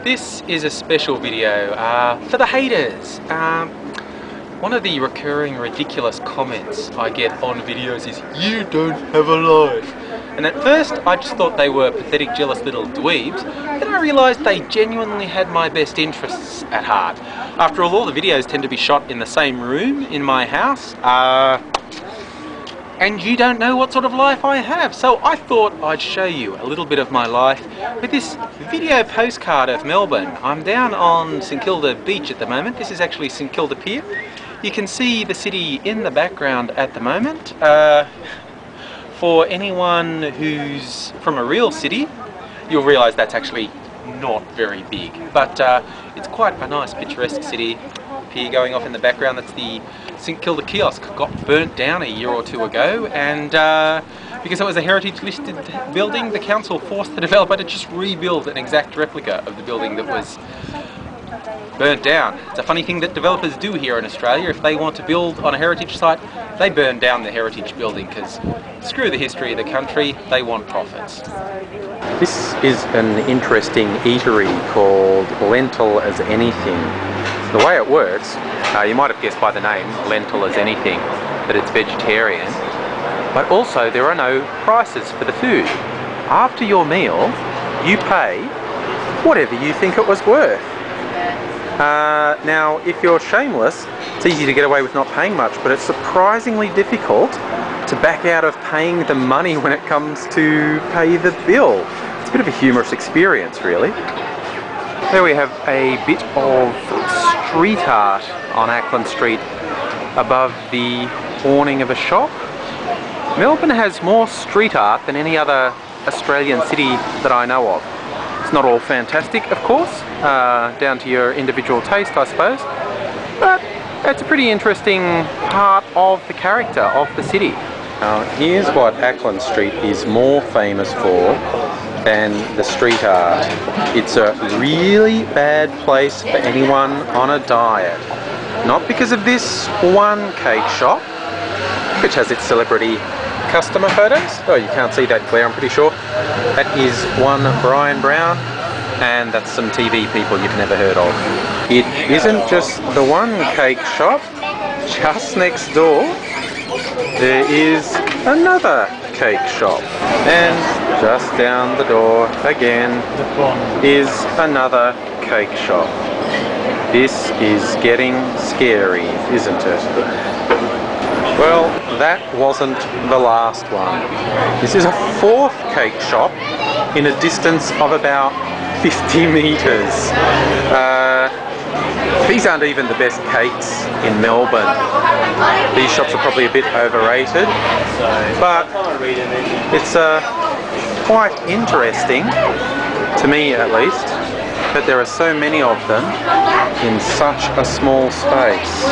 This is a special video for the haters. One of the recurring ridiculous comments I get on videos is, "You don't have a life." And at first I just thought they were pathetic, jealous little dweebs. Then I realised they genuinely had my best interests at heart. After all the videos tend to be shot in the same room in my house. And you don't know what sort of life I have, so I thought I'd show you a little bit of my life with this video postcard of Melbourne. I'm down on St Kilda Beach at the moment. This is actually St Kilda Pier. You can see the city in the background at the moment. For anyone who's from a real city, you'll realise that's actually not very big, but it's quite a nice picturesque city. Pier going off in the background, that's the St Kilda kiosk. Got burnt down a year or two ago, and because it was a heritage listed building, the council forced the developer to just rebuild an exact replica of the building that was burnt down. It's a funny thing that developers do here in Australia. If they want to build on a heritage site, they burn down the heritage building because screw the history of the country, they want profits. This is an interesting eatery called Lentil as Anything. The way it works, you might have guessed by the name, Lentil as Anything, that it's vegetarian, but also there are no prices for the food. After your meal, you pay whatever you think it was worth. Now, if you're shameless, it's easy to get away with not paying much, but it's surprisingly difficult to back out of paying the money when it comes to pay the bill. It's a bit of a humorous experience, really. There we have a bit of street art on Acland Street above the awning of a shop. Melbourne has more street art than any other Australian city that I know of. It's not all fantastic, of course, down to your individual taste, I suppose, but it's a pretty interesting part of the character of the city. Now, here's what Acland Street is more famous for than the street art. It's a really bad place for anyone on a diet. Not because of this one cake shop, which has its celebrity customer photos. Oh, you can't see that clear, I'm pretty sure. That is one Brian Brown, and that's some TV people you've never heard of. It isn't just the one cake shop. Just next door, there is another cake shop. And just down the door again is another cake shop. This is getting scary, isn't it? Well, that wasn't the last one. This is a fourth cake shop in a distance of about 50 meters. These aren't even the best cakes in Melbourne. These shops are probably a bit overrated, but it's quite interesting, to me at least, that there are so many of them in such a small space.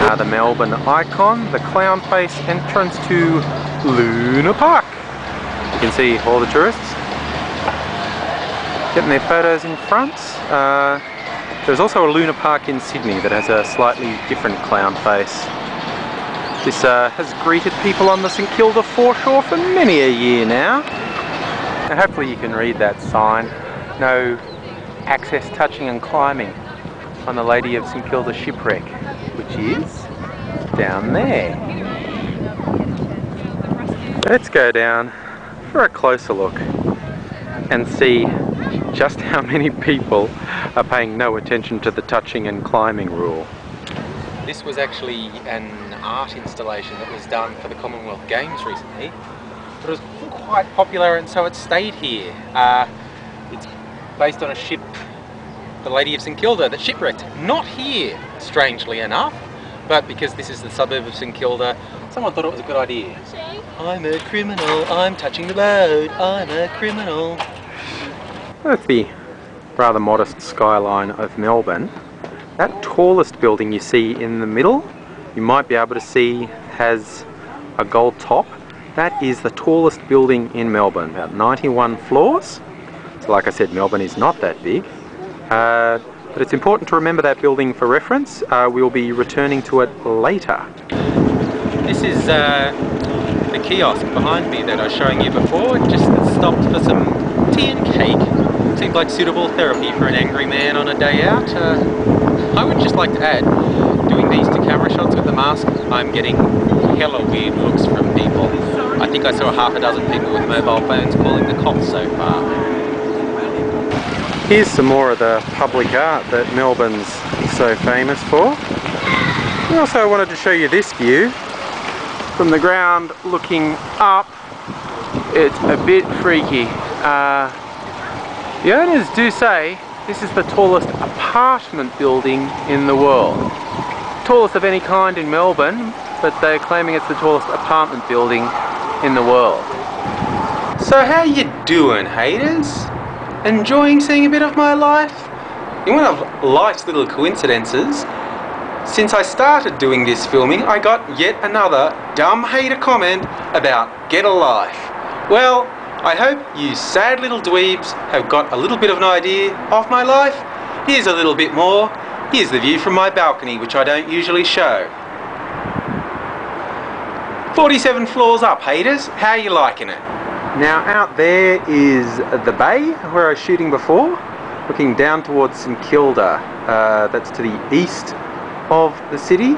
Another Melbourne icon, the clown face entrance to Luna Park. You can see all the tourists getting their photos in front. There's also a Luna Park in Sydney that has a slightly different clown face. This has greeted people on the St Kilda foreshore for many a year now. Now hopefully you can read that sign. No access, touching and climbing on the Lady of St Kilda shipwreck, which is down there. Let's go down for a closer look and see just how many people are paying no attention to the touching and climbing rule. This was actually an art installation that was done for the Commonwealth Games recently, but it was quite popular and so it stayed here. It's based on a ship, the Lady of St Kilda, that shipwrecked. Not here, strangely enough, but because this is the suburb of St Kilda, someone thought it was a good idea. I'm a criminal, I'm touching the boat, I'm a criminal. That's the rather modest skyline of Melbourne. That tallest building you see in the middle, you might be able to see has a gold top. That is the tallest building in Melbourne, about 91 floors. So like I said, Melbourne is not that big. But it's important to remember that building for reference. We'll be returning to it later. This is the kiosk behind me that I was showing you before. Just stopped for some tea and cake. See, seems like suitable therapy for an angry man on a day out. I would just like to add, doing these to camera shots with the mask, I'm getting hella weird looks from people. I think I saw half a dozen people with mobile phones calling the cops so far. Here's some more of the public art that Melbourne's so famous for. I also wanted to show you this view. From the ground looking up, it's a bit freaky. The owners do say this is the tallest apartment building in the world. Tallest of any kind in Melbourne, but they're claiming it's the tallest apartment building in the world. So how you doing, haters? Enjoying seeing a bit of my life? In one of life's little coincidences, since I started doing this filming, I got yet another dumb hater comment about get a life. Well, I hope you sad little dweebs have got a little bit of an idea of my life. Here's a little bit more. Here's the view from my balcony, which I don't usually show. 47 floors up, haters. How are you liking it? Now out there is the bay where I was shooting before, looking down towards St Kilda. That's to the east of the city.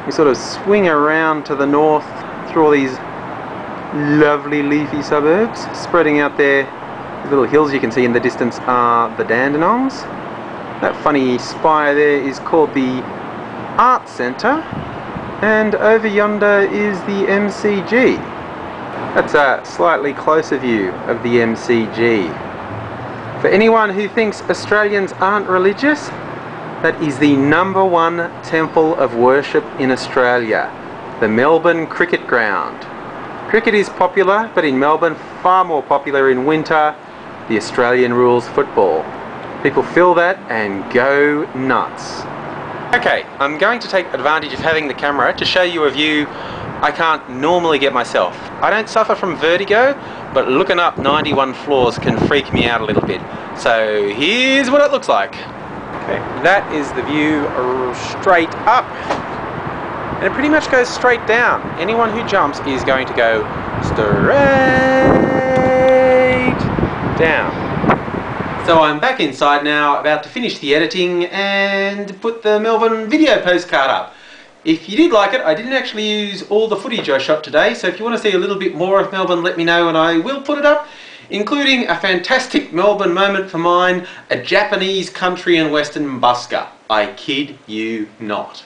We sort of swing around to the north through all these lovely leafy suburbs. Spreading out there, the little hills you can see in the distance are the Dandenongs. That funny spire there is called the Art Centre, and over yonder is the MCG. That's a slightly closer view of the MCG. For anyone who thinks Australians aren't religious, that is the #1 temple of worship in Australia, the Melbourne Cricket Ground. Cricket is popular, but in Melbourne, far more popular in winter, the Australian rules football. People feel that and go nuts. Okay, I'm going to take advantage of having the camera to show you a view I can't normally get myself. I don't suffer from vertigo, but looking up 91 floors can freak me out a little bit. So here's what it looks like. Okay, that is the view straight up, and it pretty much goes straight down. Anyone who jumps is going to go straight down. So I'm back inside now, about to finish the editing and put the Melbourne video postcard up. If you did like it, I didn't actually use all the footage I shot today, so if you want to see a little bit more of Melbourne, let me know and I will put it up, including a fantastic Melbourne moment for mine, a Japanese country and western busker. I kid you not.